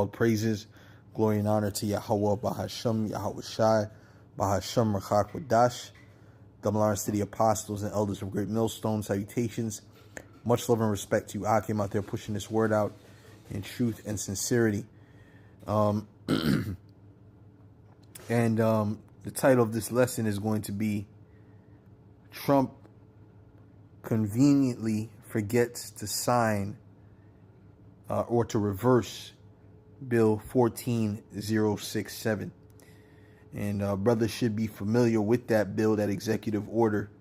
All praises, glory and honor to Yahweh, Bahasham, Yahweh Shai, Bahasham, Rachak Wadash. Double honors to the apostles and elders of Great Millstone. Salutations. Much love and respect to you. I came out there pushing this word out in truth and sincerity. The title of this lesson is going to be Trump conveniently forgets to sign or to reverse Bill 14067. And brothers should be familiar with that bill, that executive order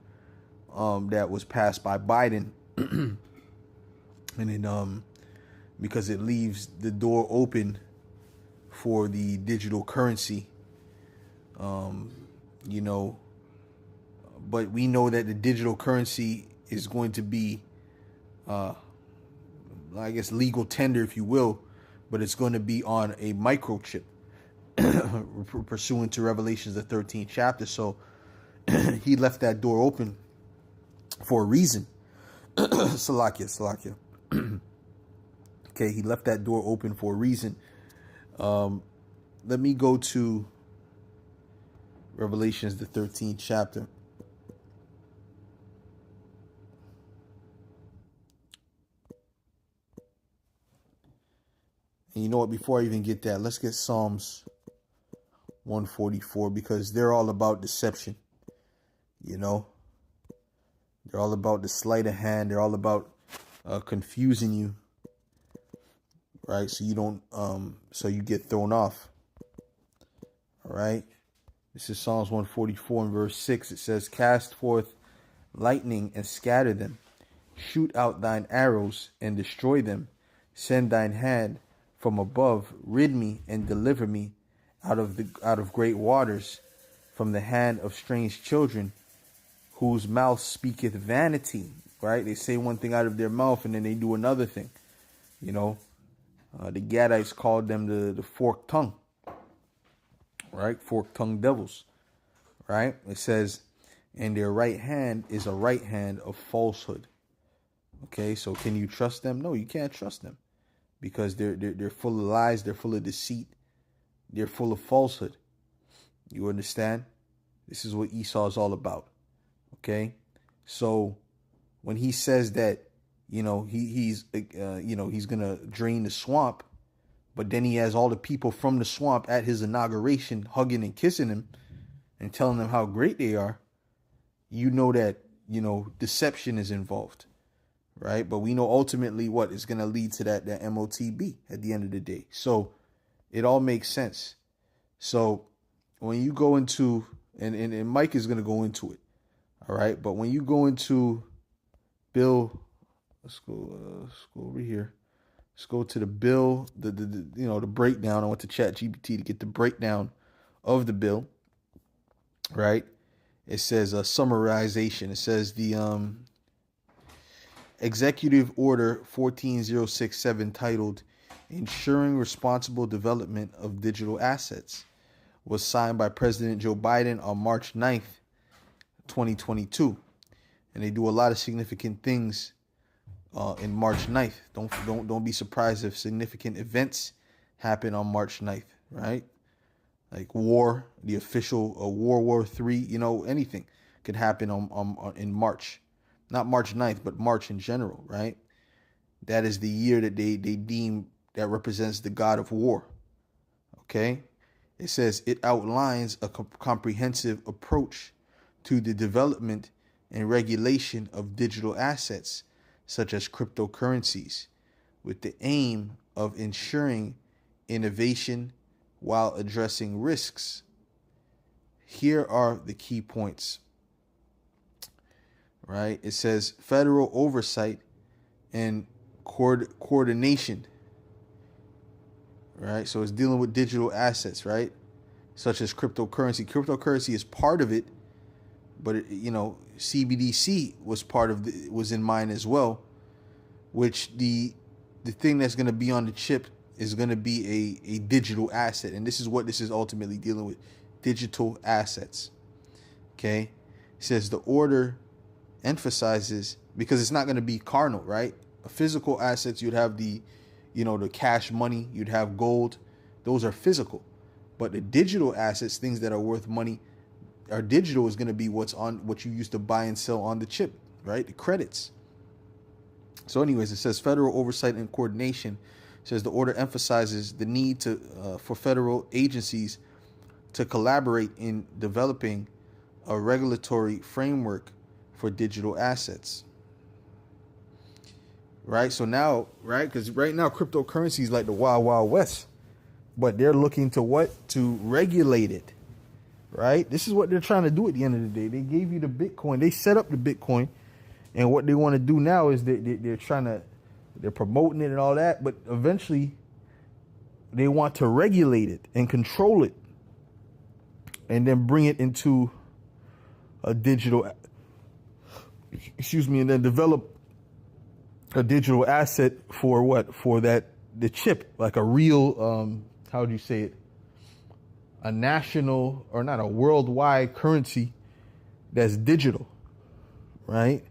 that was passed by Biden. And it, because it leaves the door open for the digital currency, but we know that the digital currency is going to be, legal tender, if you will, but it's going to be on a microchip, pursuant to Revelations, the 13th chapter. So he left that door open for a reason. Salakia. Okay, he left that door open for a reason. Let me go to Revelations, the 13th chapter. And you know what? Before I even get that, let's get Psalms 144, because they're all about deception. They're all about the sleight of hand. They're all about confusing you, right? So you don't, so you get thrown off. All right. This is Psalms 144 and verse 6. It says, "Cast forth lightning and scatter them. Shoot out thine arrows and destroy them. Send thine hand from above. Rid me and deliver me out of great waters, from the hand of strange children, whose mouth speaketh vanity." Right? They say one thing out of their mouth and then they do another thing. The Gadites called them the forked tongue. Right? Forked tongue devils. Right? It says, "And their right hand is a right hand of falsehood." Okay, so can you trust them? No, you can't trust them, because they're full of lies, they're full of deceit, they're full of falsehood. You understand? This is what Esau is all about. Okay, so when he says that, he's gonna drain the swamp, but then he has all the people from the swamp at his inauguration hugging and kissing him and telling them how great they are, that deception is involved. Right? But we know ultimately what is going to lead to that MOTB at the end of the day. So it all makes sense. So when you go into, and Mike is going to go into it. All right. But when you go into Bill, let's go over here. Let's go to the bill, the breakdown. I went to ChatGPT to get the breakdown of the bill. Right. It says a summarization. It says the, Executive Order 14067, titled "Ensuring Responsible Development of Digital Assets," was signed by President Joe Biden on March 9th, 2022. And they do a lot of significant things in March 9th. Don't be surprised if significant events happen on March 9th, right? Like war, the official World War III, anything could happen in March. Not March 9th, but March in general, right? That is the year that they deem that represents the god of war. Okay? It says it outlines a comprehensive approach to the development and regulation of digital assets, such as cryptocurrencies, with the aim of ensuring innovation while addressing risks. Here are the key points. Right? It says federal oversight and coordination. Right? So it's dealing with digital assets, right? Such as cryptocurrency. Cryptocurrency is part of it, but CBDC was in mind as well, which the thing that's going to be on the chip is going to be a digital asset. And this is what this is ultimately dealing with: digital assets. Okay? It says the order emphasizes, because it's not going to be carnal, right? Physical assets, you'd have the the cash money, you'd have gold. Those are physical. But the digital assets, things that are worth money, are digital, is going to be what you used to buy and sell on the chip, right? The credits. So anyways, it says federal oversight and coordination. It says the order emphasizes the need for federal agencies to collaborate in developing a regulatory framework for digital assets. Right? So now, right? Because right now cryptocurrency is like the wild, wild west. But they're looking to what? To regulate it. Right? This is what they're trying to do at the end of the day. They gave you the Bitcoin. They set up the Bitcoin. And what they want to do now is they're promoting it and all that. But eventually they want to regulate it and control it. And then bring it into a digital, and then develop a digital asset for what? For the chip, like a real, how would you say it? A national, or not, a worldwide currency that's digital, right?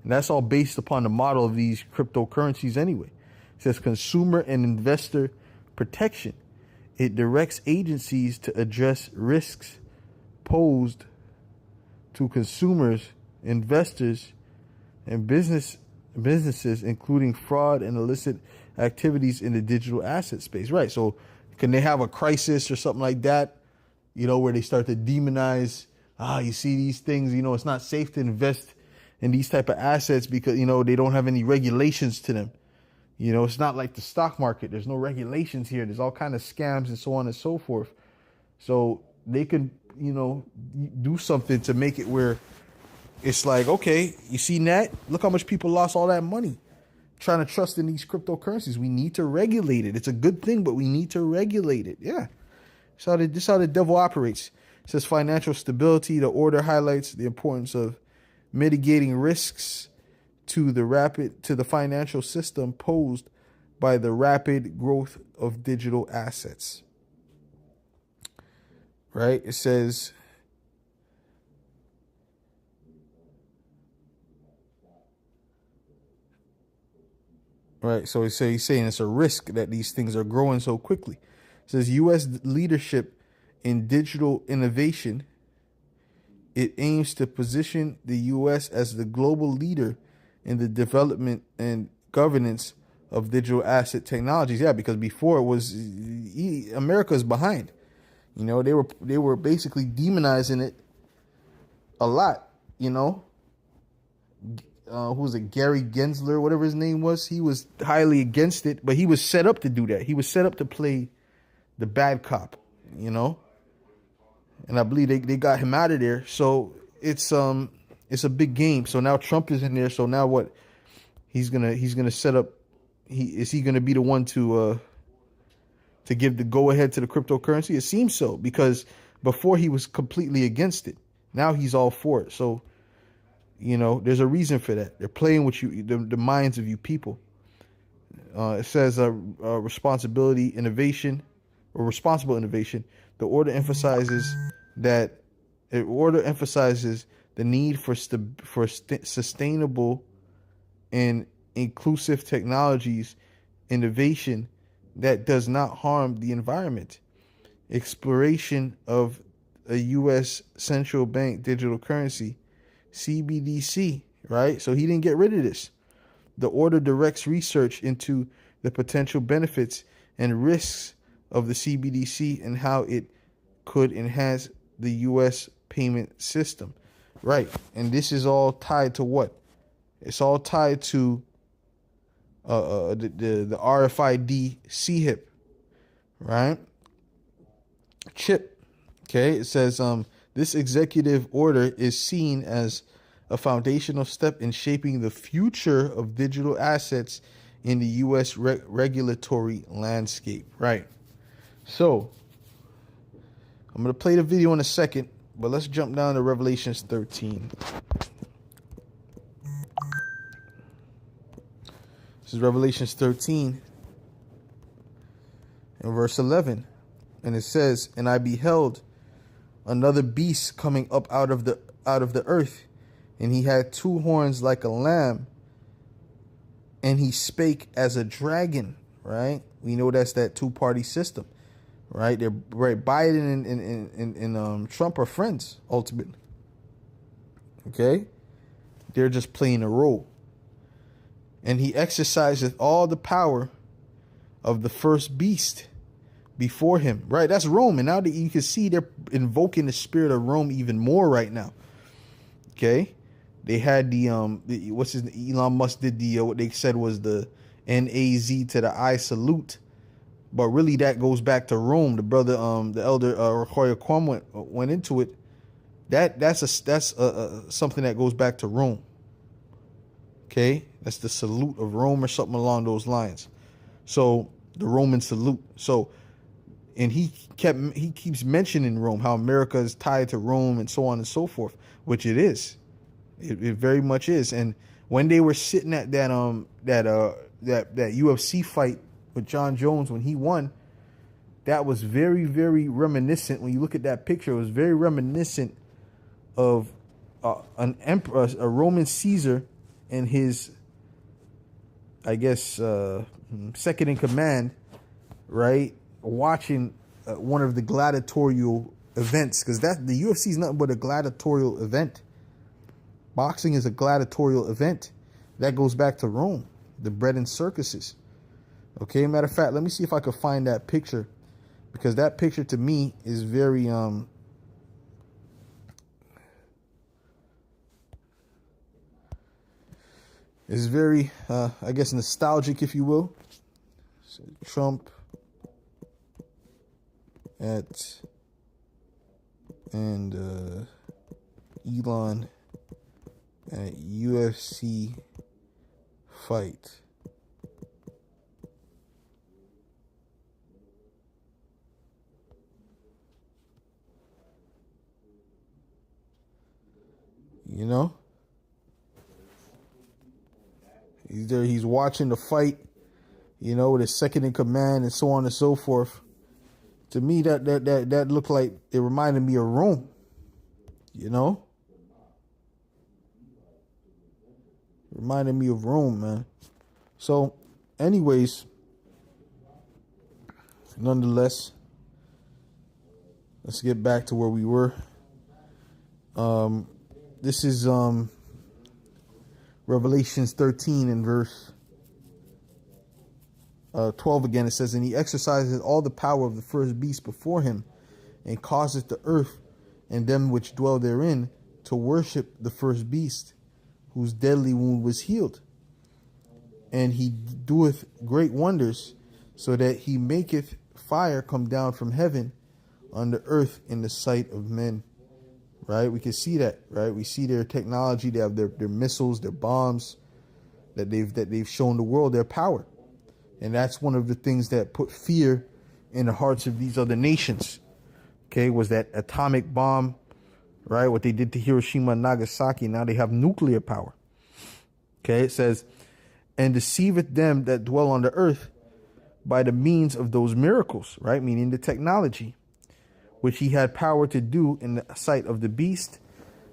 And that's all based upon the model of these cryptocurrencies anyway. It says consumer and investor protection. It directs agencies to address risks posed to consumers, investors, and businesses, including fraud and illicit activities in the digital asset space. Right. So can they have a crisis or something like that, where they start to demonize, you see these things, it's not safe to invest in these type of assets because, they don't have any regulations to them. It's not like the stock market. There's no regulations here. There's all kind of scams and so on and so forth. So they can, do something to make it where it's like, okay, you see that? Look how much people lost all that money trying to trust in these cryptocurrencies. We need to regulate it. It's a good thing, but we need to regulate it. Yeah. This is how the devil operates. It says financial stability. The order highlights the importance of mitigating risks to the financial system posed by the rapid growth of digital assets. Right? It says, right, so he's saying it's a risk that these things are growing so quickly. It says U.S. leadership in digital innovation. It aims to position the U.S. as the global leader in the development and governance of digital asset technologies. Yeah, because before it was America's behind. They were basically demonizing it a lot. Who was it? Gary Gensler, whatever his name was. He was highly against it, but he was set up to do that. He was set up to play the bad cop, and I believe they got him out of there. So it's a big game. So now Trump is in there. So now what? He's gonna set up. Is he gonna be the one to give the go ahead to the cryptocurrency? It seems so, because before he was completely against it. Now he's all for it. So, there's a reason for that. They're playing with you, the minds of you people. It says responsible innovation. The order emphasizes the need for sustainable and inclusive technologies, innovation that does not harm the environment, exploration of a U.S. central bank digital currency, CBDC, right? So he didn't get rid of this. The order directs research into the potential benefits and risks of the CBDC and how it could enhance the U.S. payment system, right? And this is all tied to what? It's all tied to the RFID CHIP, right? Chip. Okay, it says this executive order is seen as a foundational step in shaping the future of digital assets in the U.S. regulatory landscape, right? So I'm going to play the video in a second, but let's jump down to Revelations 13. This is Revelations 13 and verse 11. And it says, "And I beheld another beast coming up out of the earth, and he had two horns like a lamb, and he spake as a dragon." right? We know that's that two-party system, right? They're right. Biden and Trump are friends ultimately. Okay, they're just playing a role, and he exercises all the power of the first beast before him. Right, that's Rome, and now that you can see they're invoking the spirit of Rome even more right now. Okay, they had the what's his Elon Musk did the what they said was the NAZ to the I salute, but really that goes back to Rome. The brother the elder Rokoya Kwam went into it. That's something that goes back to Rome. Okay, that's the salute of Rome or something along those lines. So the Roman salute. So, and he keeps mentioning Rome, how America is tied to Rome and so on and so forth, which it is. It very much is. And when they were sitting at that UFC fight with John Jones when he won, that was very, very reminiscent. When you look at that picture, it was very reminiscent of an emperor, a Roman Caesar, and his, I guess, second in command, right, watching one of the gladiatorial events, because that the UFC is nothing but a gladiatorial event. Boxing is a gladiatorial event that goes back to Rome, the bread and circuses. Okay, matter of fact, let me see if I can find that picture, because that picture to me is very I guess nostalgic, if you will. So Trump and Elon at UFC fight. You know, he's there. He's watching the fight. You know, with his second in command and so on and so forth. To me, that looked like it reminded me of Rome. You know, reminded me of Rome, man. So, anyways, nonetheless, let's get back to where we were. This is Revelations 13 and verse 12 again. It says, and he exercises all the power of the first beast before him, and causeth the earth and them which dwell therein to worship the first beast, whose deadly wound was healed. And he doeth great wonders, so that he maketh fire come down from heaven on the earth in the sight of men. Right? We can see that, right? We see their technology. They have their missiles, their bombs that they've shown the world their power. And that's one of the things that put fear in the hearts of these other nations. Okay, was that atomic bomb, right? What they did to Hiroshima and Nagasaki. Now they have nuclear power. Okay, it says, and deceiveth them that dwell on the earth by the means of those miracles, right? Meaning the technology, which he had power to do in the sight of the beast,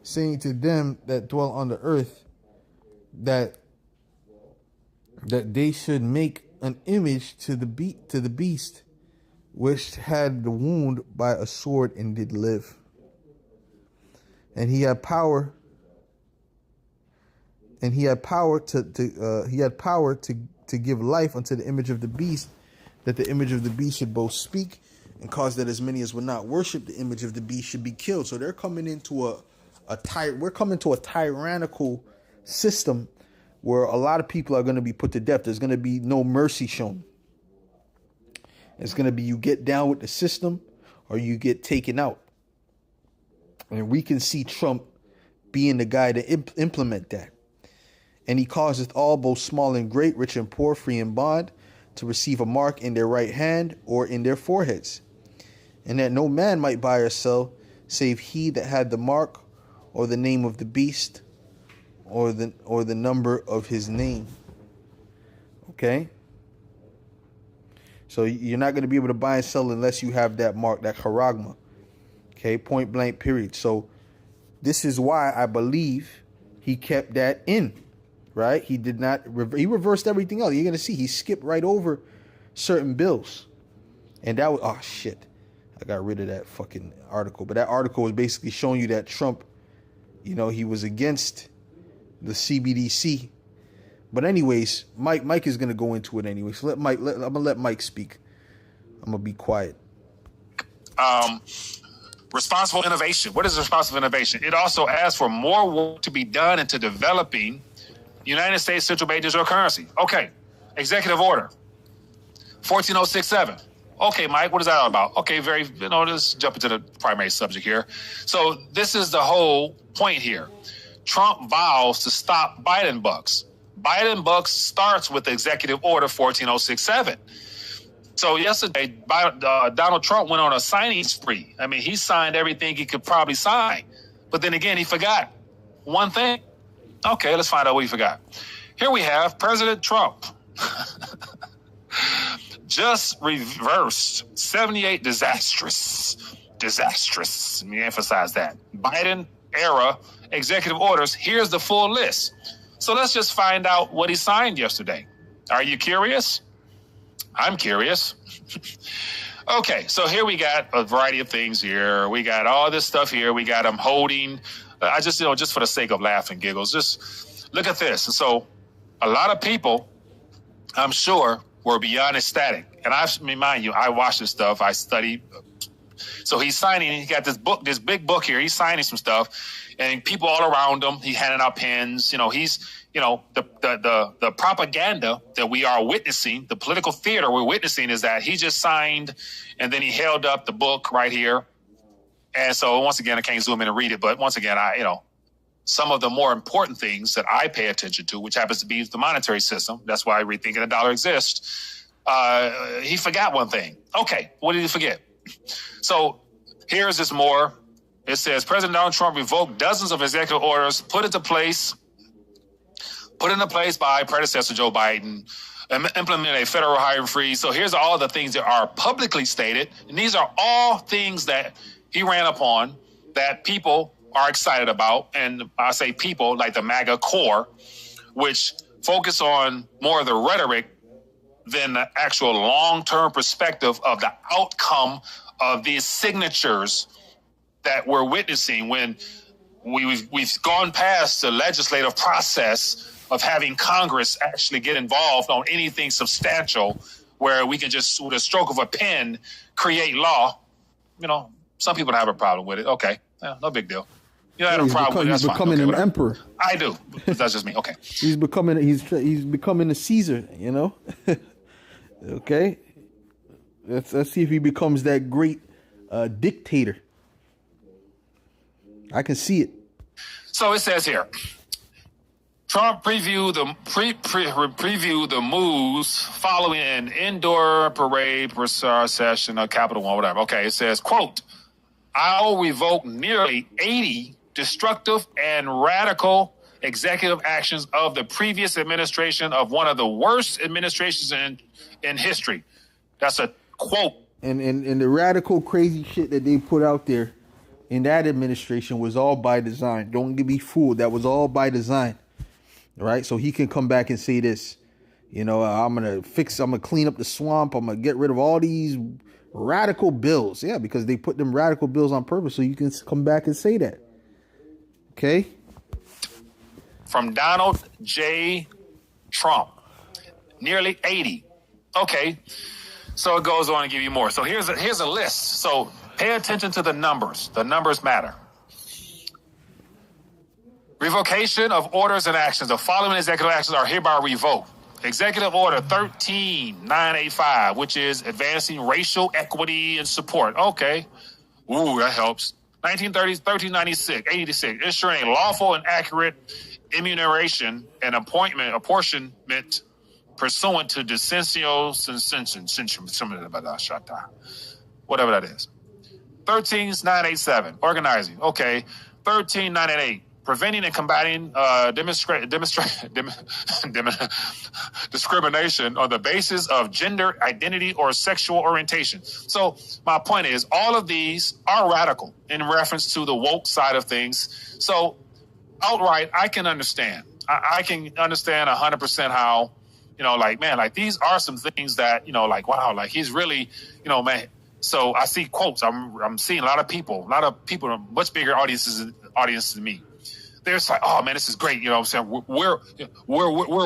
saying to them that dwell on the earth that they should make an image to the beast, which had the wound by a sword and did live. And he had power. And he had power to give life unto the image of the beast, that the image of the beast should both speak, and cause that as many as would not worship the image of the beast should be killed. So they're coming into we're coming to a tyrannical system where a lot of people are going to be put to death. There's going to be no mercy shown. It's going to be you get down with the system or you get taken out. And we can see Trump being the guy to implement that. And he causeth all, both small and great, rich and poor, free and bond, to receive a mark in their right hand or in their foreheads. And that no man might buy or sell, save he that had the mark, or the name of the beast, or the number of his name. Okay? So you're not going to be able to buy and sell unless you have that mark, that charagma. Okay? Point blank, period. So this is why I believe he kept that in. Right? He did not, he reversed everything else. You're going to see he skipped right over certain bills. And that was, oh shit, I got rid of that fucking article. But that article was basically showing you that Trump, he was against the CBDC. But anyways, Mike is gonna go into it anyway. So I'm gonna let Mike speak. I'm gonna be quiet. Responsible innovation. What is responsible innovation? It also asks for more work to be done into developing United States central bank digital currency. Okay, executive order 14067. Okay, Mike, what is that all about? Okay, let's jump into the primary subject here. So this is the whole point here. Trump vows to stop Biden bucks. Biden bucks starts with executive order 14067. So yesterday, Donald Trump went on a signing spree. I mean, he signed everything he could probably sign. But then again, he forgot one thing. Okay, let's find out what he forgot. Here we have President Trump just reversed 78 disastrous, let me emphasize that, Biden era executive orders. Here's the full list. So let's just find out what he signed yesterday. Are you curious? I'm curious. Okay, so here we got a variety of things here. We got all this stuff here. We got him holding. I just, just for the sake of laughing giggles, just look at this. And so a lot of people, I'm sure, were beyond ecstatic. And mind you, I watch this stuff. I study. So he's signing. He got this big book here. He's signing some stuff. And people all around him, he handing out pens. He's, the propaganda that we are witnessing, the political theater we're witnessing, is that he just signed and then he held up the book right here. And so once again, I can't zoom in and read it. But once again, some of the more important things that I pay attention to, which happens to be the monetary system. That's why rethinking the dollar exists. He forgot one thing. Okay, what did he forget? So here's this more. It says President Donald Trump revoked dozens of executive orders put into place by predecessor Joe Biden, implemented a federal hiring freeze. So here's all the things that are publicly stated. And these are all things that he ran upon that people are excited about. And I say people like the MAGA core, which focus on more of the rhetoric than the actual long-term perspective of the outcome of these signatures that we're witnessing when we've gone past the legislative process of having Congress actually get involved on anything substantial where we can just, with a stroke of a pen, create law. Some people have a problem with it. Okay, no big deal. You have a problem with it. He's becoming an emperor. I do. That's just me. Okay. He's becoming a Caesar, Okay. Let's see if he becomes that great dictator. I can see it. So it says here, Trump previewed the moves following an indoor parade procession of Capitol One, whatever. Okay, it says, quote, I'll revoke nearly 80 destructive and radical executive actions of the previous administration of one of the worst administrations in history. That's a quote. And the radical crazy shit that they put out there in that administration was all by design. Don't get me fooled. That was all by design. Right? So he can come back and say this, I'm going to clean up the swamp. I'm going to get rid of all these radical bills. Yeah, because they put them radical bills on purpose. So you can come back and say that. Okay? From Donald J. Trump. Nearly 80. Okay. So it goes on to give you more. So here's a list. So pay attention to the numbers. The numbers matter. Revocation of orders and actions. The following executive actions are hereby revoked. Executive Order 13985, which is advancing racial equity and support. Okay. Ooh, that helps. 1396, ensuring a lawful and accurate enumeration and apportionment pursuant to dissension, whatever that is. 13987, organizing. Okay. 13988. Preventing and combating discrimination on the basis of gender identity or sexual orientation. So my point is, all of these are radical in reference to the woke side of things. So outright, I can understand. I can understand 100% how like, man, like these are some things that, like, wow, like he's really, man. So I see quotes. I'm seeing a lot of people, much bigger audiences than me. They're just like, oh man, this is great. What I'm saying? We're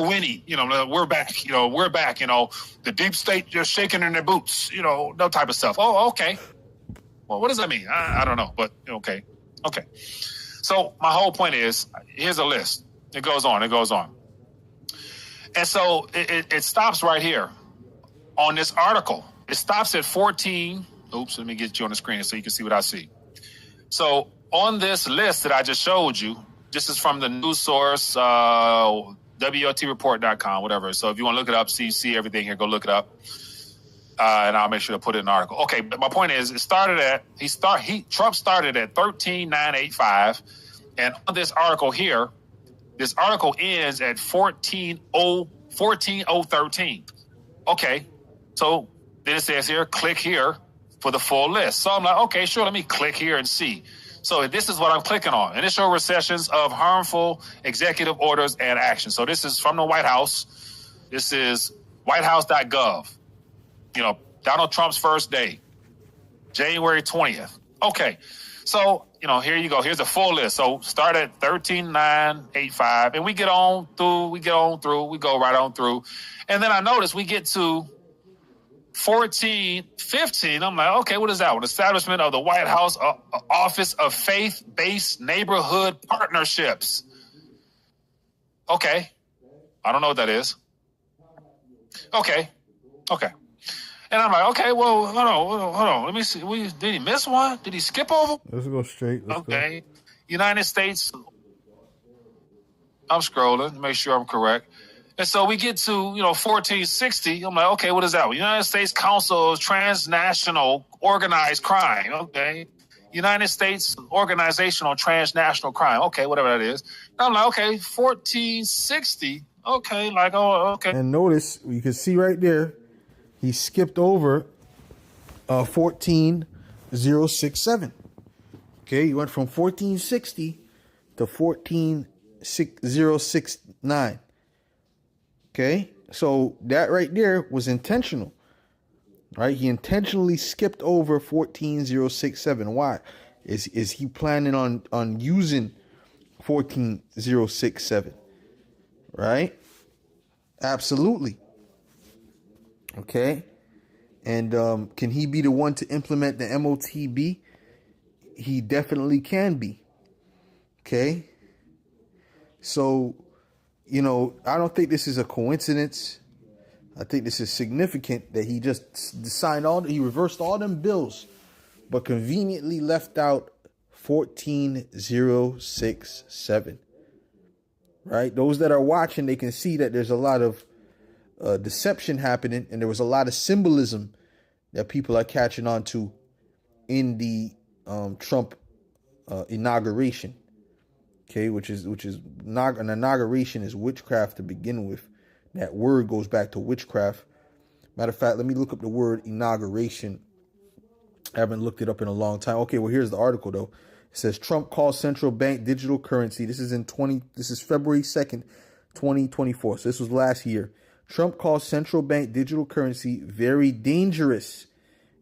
winning. We're back. We're back. The deep state just shaking in their boots. No type of stuff. Oh, okay. Well, what does that mean? I don't know, but okay. So my whole point is, here's a list. It goes on. And so it stops right here on this article. It stops at 14. Oops, let me get you on the screen so you can see what I see. So on this list that I just showed you, this is from the news source, WOTreport.com, whatever. So if you want to look it up, see everything here, go look it up. And I'll make sure to put it in an article. Okay, but my point is, Trump started at 13,985, and on this article here, this article ends at 14,013. Okay, so then it says here, click here for the full list. So I'm like, okay, sure, let me click here and see. So this is what I'm clicking on. Initial recessions of harmful executive orders and actions. So this is from the White House. This is whitehouse.gov. Donald Trump's first day, January 20th. Okay, so, here you go. Here's the full list. So start at 13,985, and we go right on through. And then I notice we get to 1415. I'm like, okay, what is that one? Establishment of the White House Office of Faith-Based Neighborhood Partnerships. Okay, I don't know what that is. Okay. And I'm like, okay, well, hold on. Let me see. Did he miss one? Did he skip over? Let's go straight. Okay. United States. I'm scrolling to make sure I'm correct. And so we get to, 1460. I'm like, okay, what is that? United States Council of Transnational Organized Crime. Okay. United States Organizational Transnational Crime. Okay, whatever that is. And I'm like, okay, 1460. Okay, okay. And notice, you can see right there, he skipped over 14067. Okay, he went from 1460 to 14069. Okay, so that right there was intentional. Right, he intentionally skipped over 14067. Why? Is he planning on using 14067? Right? Absolutely. Okay. And can he be the one to implement the MOTB? He definitely can be. Okay. So, I don't think this is a coincidence. I think this is significant that he just he reversed all them bills, but conveniently left out 14067. Right? Those that are watching, they can see that there's a lot of deception happening, and there was a lot of symbolism that people are catching on to in the Trump inauguration. Okay, which is an inauguration is witchcraft to begin with. That word goes back to witchcraft. Matter of fact, let me look up the word inauguration. I haven't looked it up in a long time. Okay, well, here's the article though. It says Trump calls central bank digital currency. This is February 2nd, 2024. So this was last year. Trump calls central bank digital currency very dangerous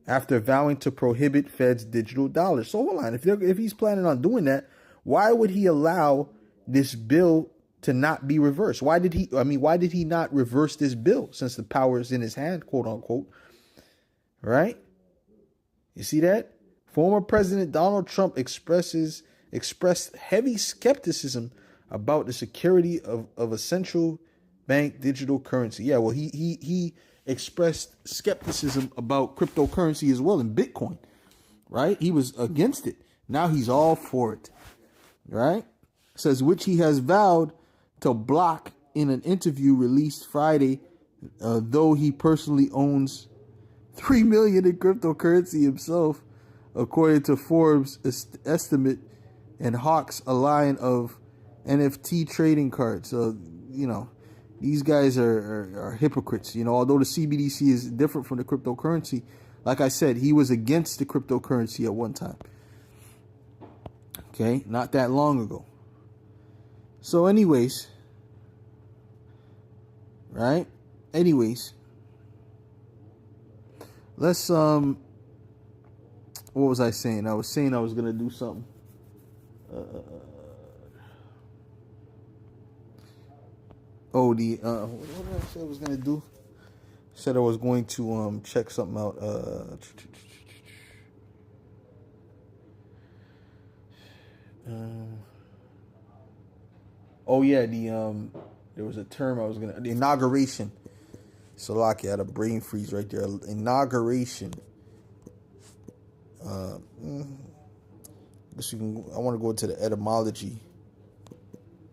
after vowing to prohibit Fed's digital dollars. So hold on. If he's planning on doing that, why would he allow this bill to not be reversed? Why did he not reverse this bill since the power is in his hand, quote unquote? Right? You see that? Former President Donald Trump expressed heavy skepticism about the security of a central bank digital currency. Yeah, well, he expressed skepticism about cryptocurrency as well, and Bitcoin. Right? He was against it. Now he's all for it. Right? Says which he has vowed to block in an interview released Friday, though he personally owns $3 million in cryptocurrency himself, according to Forbes' estimate, and hawks a line of NFT trading cards. So, these guys are hypocrites. Although the CBDC is different from the cryptocurrency, like I said, he was against the cryptocurrency at one time. Okay, not that long ago. So anyways, right? anyways, let's what was I saying? I was saying I was gonna do something. What did I say I was gonna do? Said I was going to check something out. Oh yeah, there was a term I was gonna, the inauguration. So Lockie had a brain freeze right there. Inauguration. I guess I want to go into the etymology.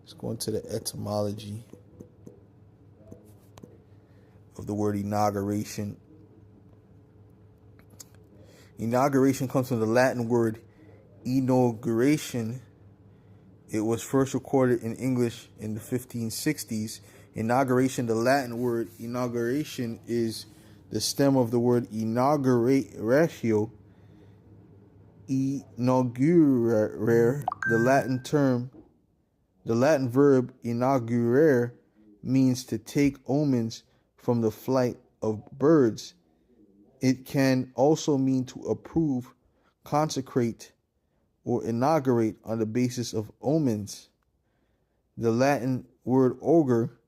Let's go into the etymology of the word inauguration. Inauguration comes from the Latin word inauguration. It was first recorded in English in the 1560s. Inauguration, the Latin word inauguration, is the stem of the word inauguratio. Inaugurare, the Latin verb inaugurare, means to take omens from the flight of birds. It can also mean to approve, consecrate, or inaugurate on the basis of omens. The Latin word augur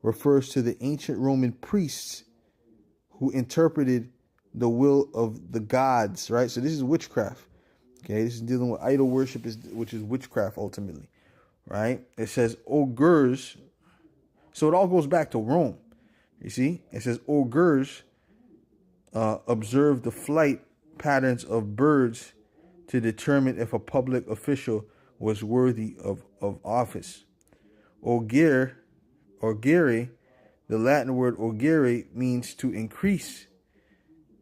refers to the ancient Roman priests who interpreted the will of the gods, right? So this is witchcraft. Okay, this is dealing with idol worship, which is witchcraft ultimately, right? It says augurs. So it all goes back to Rome. You see? It says augurs observe the flight patterns of birds to determine if a public official was worthy of office. Augere, the Latin word augere, means to increase.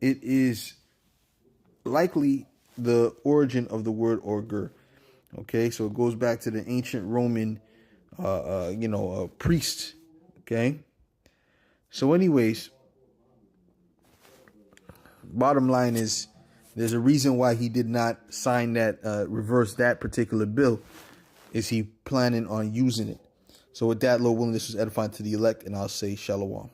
It is likely the origin of the word augur. Okay, so it goes back to the ancient Roman, priests. Okay, so anyways, bottom line is, there's a reason why he did not sign that, reverse that particular bill. Is he planning on using it? So with that, Lord willing, this was edifying to the elect, and I'll say shalom.